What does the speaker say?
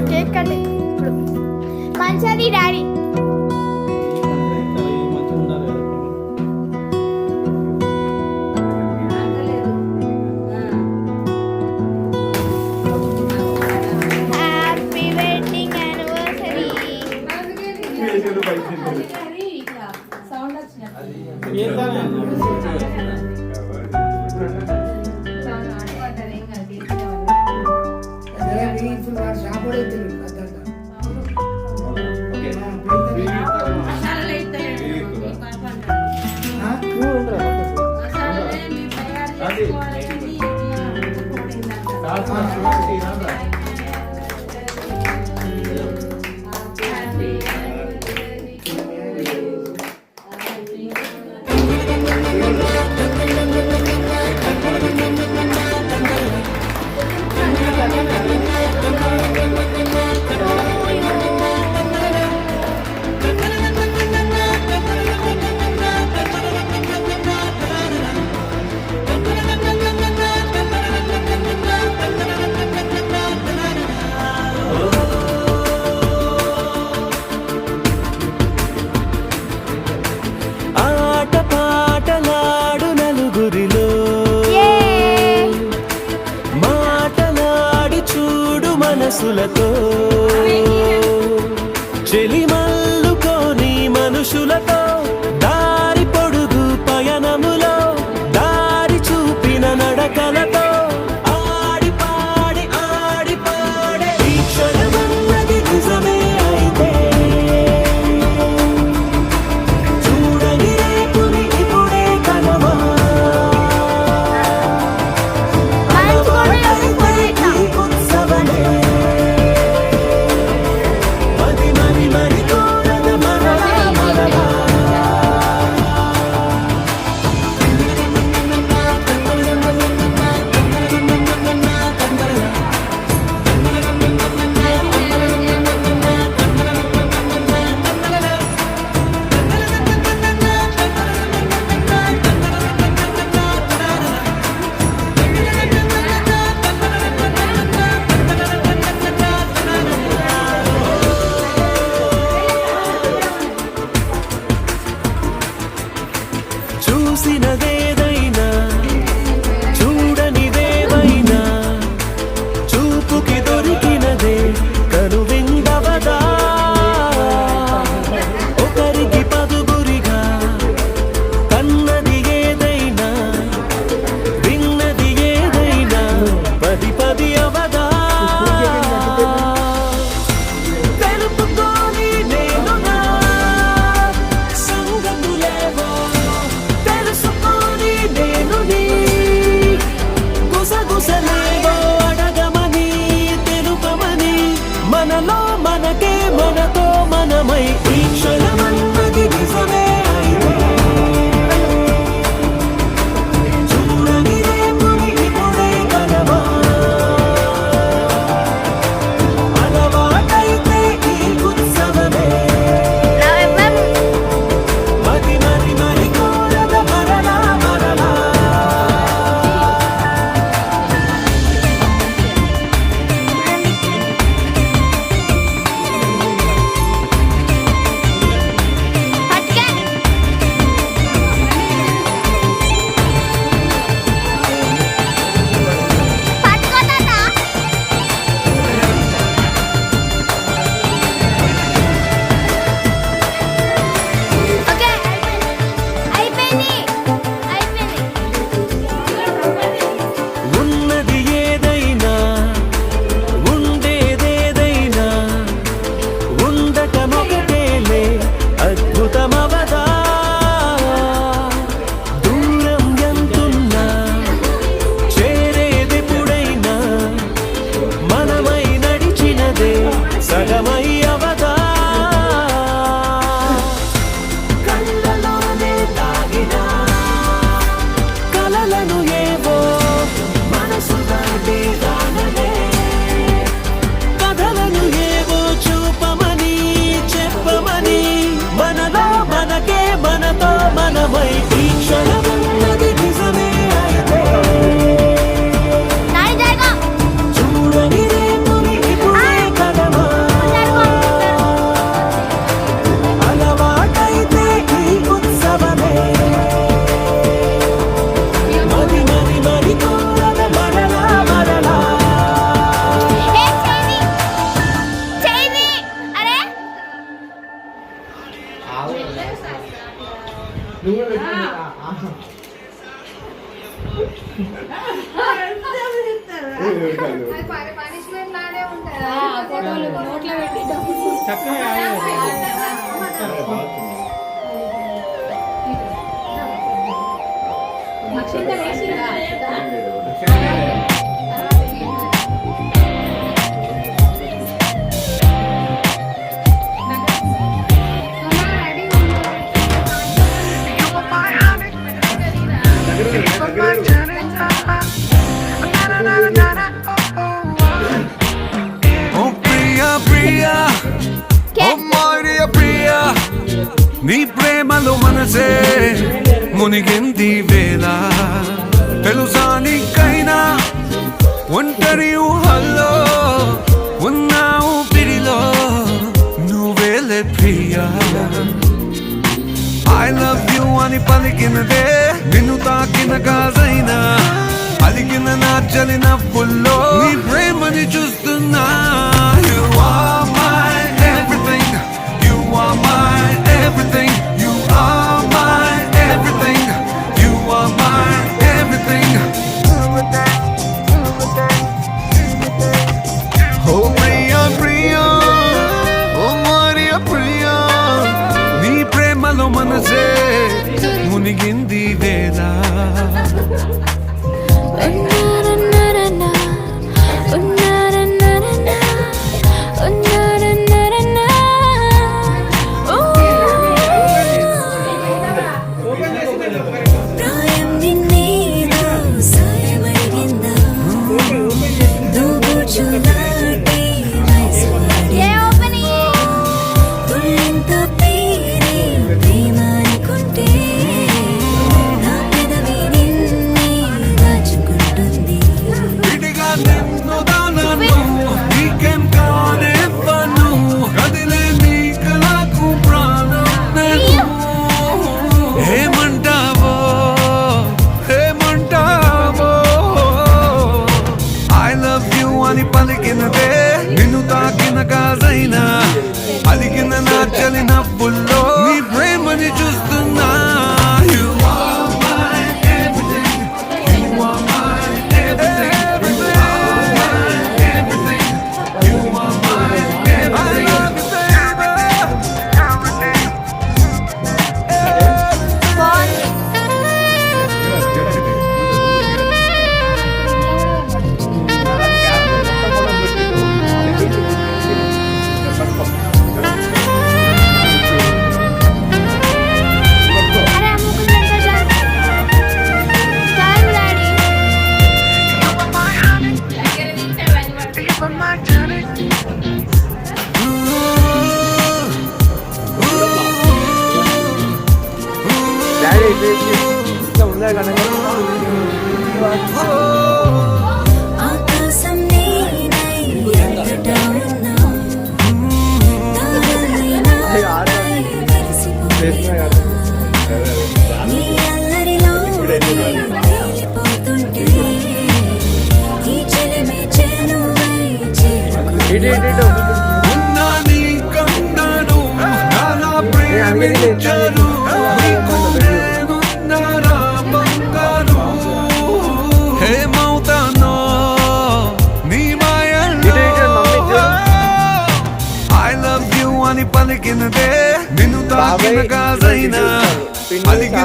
Cake cut ఇప్పుడు మంచిది daddy. Happy wedding anniversary. మనసులతో చెలిమల్లుకోని మనుషులతో దారి పొడుగు పయనములో దారి చూపిన నడకలతో ఆడి పాడే ఈ క్షణమన్నది నిజమే అయితే చూడని రేపుని ఇప్పుడే కనవా పనిష్మెంట్ లానే ఉంటుంది నోట్లో పెట్టి Oh Priya Priya, oh my dear Priya, నీ ప్రేమలో మనసే మునిగింది వేళ తెలుసా నీకైనా ఒంటరి ఊహల్లో ఉన్నావు పిడిలో నువ్వేలే ప్రియా I love you అని పలికినదే నిన్ను తాకిన గాజైనా అలిగిన నా చలి నవ్వుల్లో నీ ప్రేమని చూస్తున్నా You are my everything, you are my everything, you are my everything, you are my everything. Oh Priya Priya, oh Maria Priya, నీ ప్రేమలో మనసే మునిగింది వేళ పలికినదే నిన్ను తాకిన గాజైనా అలిగిన నా చలి నవ్వుల్లో నీ ప్రేమని చూస్తున్నా You are my everything, you are my everything, you are my everything, you are my everything. I love you baby, ఆకాశం నీనై ఎక్కడా ఉన్నావు తారలైనా వెలిసిపోయా నీ అల్లరిలో తేలిపోతుంటే ఈ చెలిమే చెలువై చేరుకుంటా ఉన్నా నీ కన్నాను నాలా ప్రేమించను నీకు నేనున్నారా బంగారు హేమవుతానో నీ మాయల్లో I love you అని పలికినదే నిన్ను తాకిన గాజైనా అలిగిన